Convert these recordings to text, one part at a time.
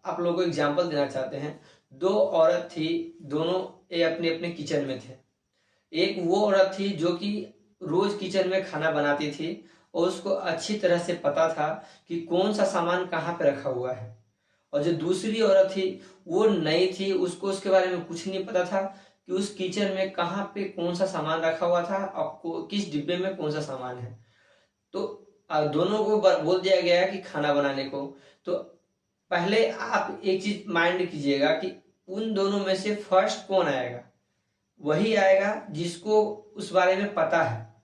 आप लोगों को एग्जांपल देना चाहते हैं। दो औरत थी, दोनों ये अपने अपने किचन में थे। एक वो औरत थी जो कि रोज किचन में खाना बनाती थी और उसको अच्छी तरह से पता था कि कौन सा सामान कहाँ पे रखा हुआ है। और जो दूसरी औरत थी वो नई थी, उसको उसके बारे में कुछ नहीं पता था कि उस किचन में कहाँ पे कौन सा सामान रखा हुआ था और किस डिब्बे में कौन सा सामान है। तो दोनों को बोल दिया गया है कि खाना बनाने को। तो पहले आप एक चीज माइंड कीजिएगा कि उन दोनों में से फर्स्ट कौन आएगा। वही आएगा जिसको उस बारे में पता है,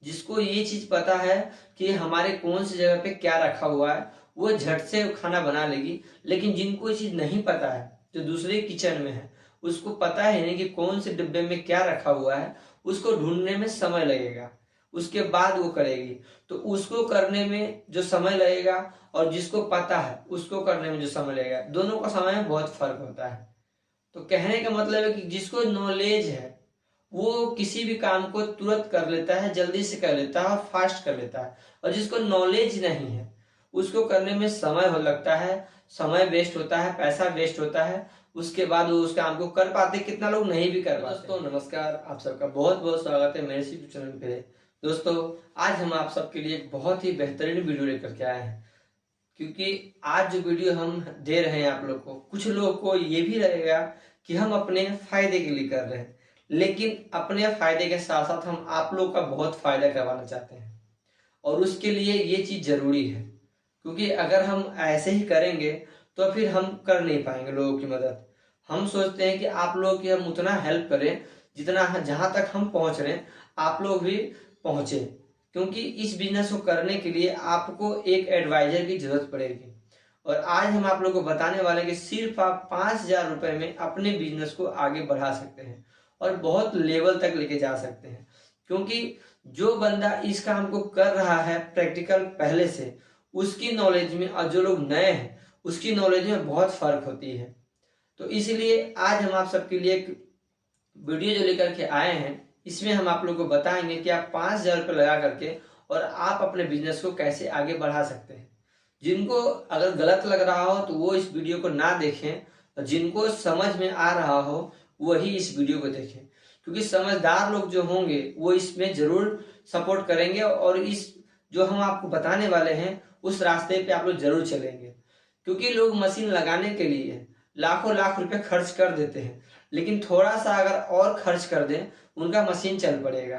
जिसको ये चीज पता है कि हमारे कौन सी जगह पे क्या रखा हुआ है, वो झट से खाना बना लेगी। लेकिन जिनको ये चीज नहीं पता है, जो दूसरे किचन में है, उसको पता है नहीं कि कौन से डिब्बे में क्या रखा हुआ है, उसको ढूंढने में समय लगेगा, उसके बाद वो करेगी। तो उसको करने में जो समय लगेगा और जिसको पता है उसको करने में जो समय लगेगा, दोनों का समय में बहुत फर्क होता है। तो कहने का मतलब है कि जिसको नॉलेज है वो किसी भी काम को तुरंत कर लेता है, जल्दी से कर लेता है और फास्ट कर लेता है। और जिसको नॉलेज नहीं है उसको करने में समय हो लगता है, समय वेस्ट होता है, पैसा वेस्ट होता है। उसके बाद वो उस काम को कर पाते, कितना लोग नहीं भी कर पाते। दोस्तों नमस्कार, आप सबका बहुत बहुत स्वागत है मेरे यूट्यूब चैनल पे। दोस्तों आज हम आप सबके लिए एक बहुत ही बेहतरीन वीडियो लेकर के आए हैं, क्योंकि आज जो वीडियो हम दे रहे हैं आप लोग को, कुछ लोगों को ये भी लगेगा कि हम अपने फायदे के लिए कर रहे हैं, लेकिन अपने फायदे के साथ साथ हम आप लोग का बहुत फायदा करवाना चाहते हैं। और उसके लिए ये चीज जरूरी है, क्योंकि अगर हम ऐसे ही करेंगे तो फिर हम कर नहीं पाएंगे लोगों की मदद। हम सोचते हैं कि आप लोग की हम उतना हेल्प करें जितना जहां तक हम पहुंच रहे हैं आप लोग भी पहुंचे, क्योंकि इस बिजनेस को करने के लिए आपको एक एडवाइजर की जरूरत पड़ेगी। और आज हम आप लोग को बताने वाले हैं कि सिर्फ आप 5,000 रुपए में अपने बिजनेस को आगे बढ़ा सकते हैं और बहुत लेवल तक लेके जा सकते हैं। क्योंकि जो बंदा इस काम को कर रहा है प्रैक्टिकल पहले से, उसकी नॉलेज में और जो लोग नए हैं उसकी नॉलेज में बहुत फर्क होती है। तो इसलिए आज हम आप सबके लिए एक वीडियो जो लेकर के आए हैं, इसमें हम आप लोग को बताएंगे कि आप 5,000 रुपये लगा करके और आप अपने बिजनेस को कैसे आगे बढ़ा सकते हैं। जिनको अगर गलत लग रहा हो तो वो इस वीडियो को ना देखें, और जिनको समझ में आ रहा हो वही इस वीडियो को देखें, क्योंकि समझदार लोग जो होंगे वो इसमें जरूर सपोर्ट करेंगे और इस जो हम आपको बताने वाले हैं उस रास्ते पे आप लोग जरूर चलेंगे। क्योंकि लोग मशीन लगाने के लिए लाखों लाख रुपए खर्च कर देते हैं, लेकिन थोड़ा सा अगर और खर्च कर दें उनका मशीन चल पड़ेगा।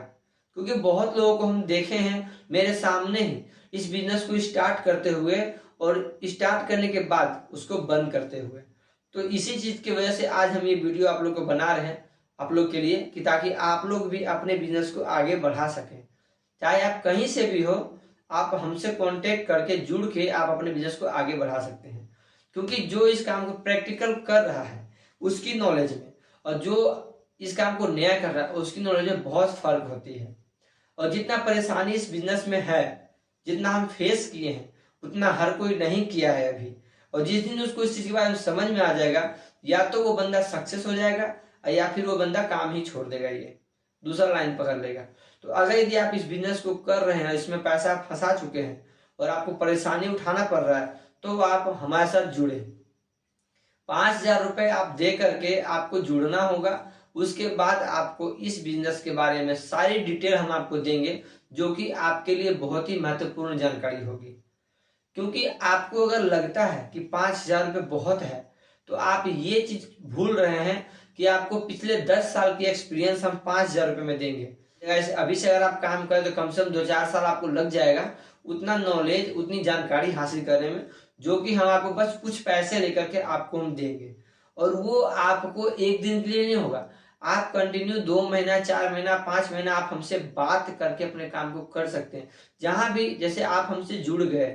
क्योंकि बहुत लोगों को हम देखे हैं मेरे सामने ही इस बिजनेस को स्टार्ट करते हुए और स्टार्ट करने के बाद उसको बंद करते हुए। तो इसी चीज की वजह से आज हम ये वीडियो आप लोग को बना रहे हैं आप लोग के लिए, कि ताकि आप लोग भी अपने बिजनेस को आगे बढ़ा सकें। चाहे आप कहीं से भी हो, आप हमसे कांटेक्ट करके जुड़ के आप अपने बिजनेस को आगे बढ़ा सकते हैं। क्योंकि जो इस काम को प्रैक्टिकल कर रहा है उसकी नॉलेज में और जो इस काम को नया कर रहा है उसकी नॉलेज में बहुत फर्क होती है। और जितना परेशानी इस बिजनेस में है, जितना हम फेस किए हैं, उतना हर कोई नहीं किया है अभी। और जिस दिन उसको इस चीज के बारे में समझ में आ जाएगा, या तो वो बंदा सक्सेस हो जाएगा या फिर वो बंदा काम ही छोड़ देगा, ये दूसरा लाइन पकड़ लेगा। तो अगर यदि आप इस बिजनेस को कर रहे हैं, इसमें पैसा आप फंसा चुके हैं और आपको परेशानी उठाना पड़ रहा है, तो आप हमारे साथ जुड़े। 5,000 रुपए आप दे करके आपको जुड़ना होगा। उसके बाद आपको इस बिजनेस के बारे में सारी डिटेल हम आपको देंगे, जो कि आपके लिए बहुत ही महत्वपूर्ण जानकारी होगी। क्योंकि आपको अगर लगता है कि 5,000 रुपये बहुत है, तो आप ये चीज भूल रहे हैं कि आपको पिछले 10 साल की एक्सपीरियंस हम 5,000 रुपये में देंगे। अभी से अगर आप काम करें तो कम से कम 2-4 साल आपको लग जाएगा उतना नॉलेज, उतनी जानकारी हासिल करने में, जो कि हम आपको बस कुछ पैसे लेकर के आपको हम देंगे। और वो आपको एक दिन के लिए नहीं होगा, आप कंटिन्यू 2 महीना, 4 महीना, 5 महीना आप हमसे बात करके अपने काम को कर सकते हैं। जहां भी जैसे आप हमसे जुड़ गए,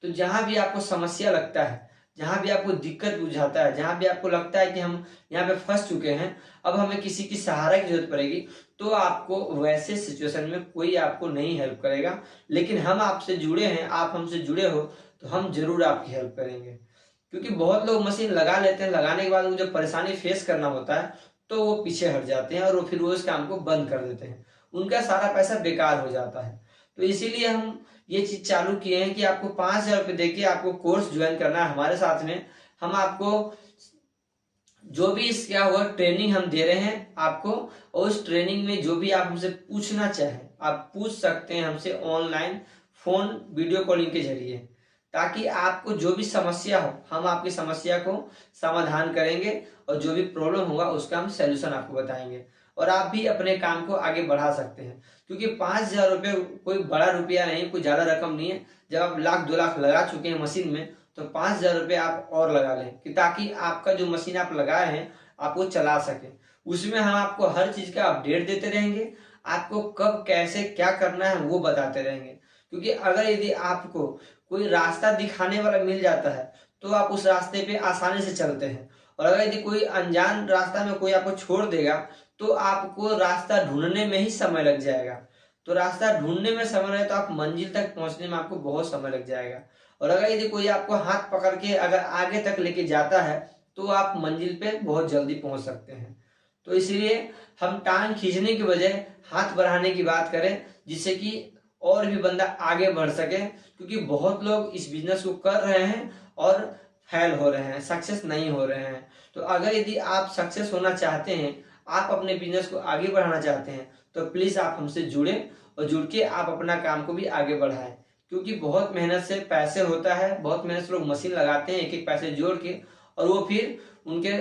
तो जहां भी आपको समस्या लगता है, जहां भी आपको दिक्कत बुझाता है, जहां भी आपको लगता है कि हम यहाँ पे फंस चुके हैं, अब हमें किसी की सहारा की जरूरत पड़ेगी, तो आपको वैसे सिचुएशन में कोई आपको नहीं हेल्प करेगा। लेकिन हम आपसे जुड़े हैं, आप हमसे जुड़े हो, तो हम जरूर आपकी हेल्प करेंगे। क्योंकि बहुत लोग मशीन लगा लेते हैं, लगाने के बाद उनको जब परेशानी फेस करना होता है तो वो पीछे हट जाते हैं और वो फिर वो इस काम को बंद कर देते हैं, उनका सारा पैसा बेकार हो जाता है। तो इसीलिए हम ये चीज चालू किए हैं कि आपको 5,000 रुपये देके आपको कोर्स ज्वाइन करना है हमारे साथ में। हम आपको जो भी क्या हुआ ट्रेनिंग हम दे रहे हैं आपको, और उस ट्रेनिंग में जो भी आप हमसे पूछना चाहें आप पूछ सकते हैं हमसे ऑनलाइन फोन वीडियो कॉलिंग के जरिए, ताकि आपको जो भी समस्या हो हम आपकी समस्या को समाधान करेंगे और जो भी प्रॉब्लम होगा उसका हम सलूशन आपको बताएंगे, और आप भी अपने काम को आगे बढ़ा सकते हैं। क्योंकि 5,000 रुपये कोई बड़ा रुपया नहीं, कोई ज्यादा रकम नहीं है। जब आप 1,00,000-2,00,000 लगा चुके हैं मशीन में, तो 5,000 रुपये आप और लगा लें कि ताकि आपका जो मशीन आप लगाए हैं आप वो चला सके। उसमें हम आपको हर चीज का अपडेट देते रहेंगे, आपको कब कैसे क्या करना है वो बताते रहेंगे। क्योंकि अगर यदि आपको कोई रास्ता दिखाने वाला मिल जाता है तो आप उस रास्ते पे आसानी से चलते हैं, और अगर यदि कोई अनजान रास्ता में कोई आपको छोड़ देगा तो आपको रास्ता ढूंढने में ही समय लग जाएगा। तो रास्ता ढूंढने में समय लगे तो आप मंजिल तक पहुंचने में आपको बहुत समय लग जाएगा। और अगर यदि कोई आपको हाथ पकड़ के अगर आगे तक लेके जाता है तो आप मंजिल पे बहुत जल्दी पहुंच सकते हैं। तो इसलिए हम टांग खींचने की बजाय हाथ बढ़ाने की बात करें, जिससे कि और भी बंदा आगे बढ़ सके। क्योंकि बहुत लोग इस बिजनेस को कर रहे हैं और फेल हो रहे हैं, सक्सेस नहीं हो रहे हैं। तो अगर यदि आप सक्सेस होना चाहते हैं, आप अपने बिजनेस को आगे बढ़ाना चाहते हैं, तो प्लीज आप हमसे जुड़े और जुड़ के आप अपना काम को भी आगे बढ़ाएं। क्योंकि बहुत मेहनत से पैसे होता है, बहुत मेहनत से लोग मशीन लगाते हैं एक एक पैसे जोड़ के, और वो फिर उनके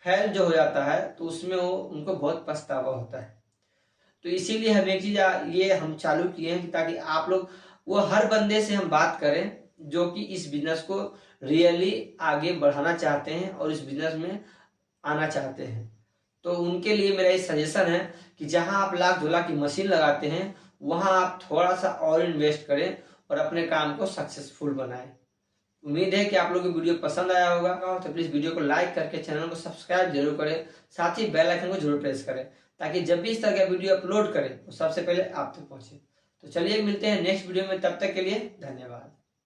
फेल जो हो जाता है तो उसमें वो उनको बहुत पछतावा होता है। तो इसीलिए हम एक चीज ये हम चालू किए हैं कि ताकि आप लोग वो हर बंदे से हम बात करें जो कि इस बिजनेस को रियली आगे बढ़ाना चाहते हैं और इस बिजनेस में आना चाहते हैं। तो उनके लिए मेरा ये सजेशन है कि जहां आप 1,00,000-2,00,000 की मशीन लगाते हैं वहां आप थोड़ा सा और इन्वेस्ट करें और अपने काम को सक्सेसफुल बनाएं। उम्मीद है कि आप लोगों को वीडियो पसंद आया होगा, तो प्लीज वीडियो को लाइक करके चैनल को सब्सक्राइब जरूर करें, साथ ही बेल आइकन को जरूर प्रेस करें, ताकि जब भी इस तरह का वीडियो अपलोड करें तो सबसे पहले आप तक पहुंचे। तो चलिए मिलते हैं नेक्स्ट वीडियो में, तब तक के लिए धन्यवाद।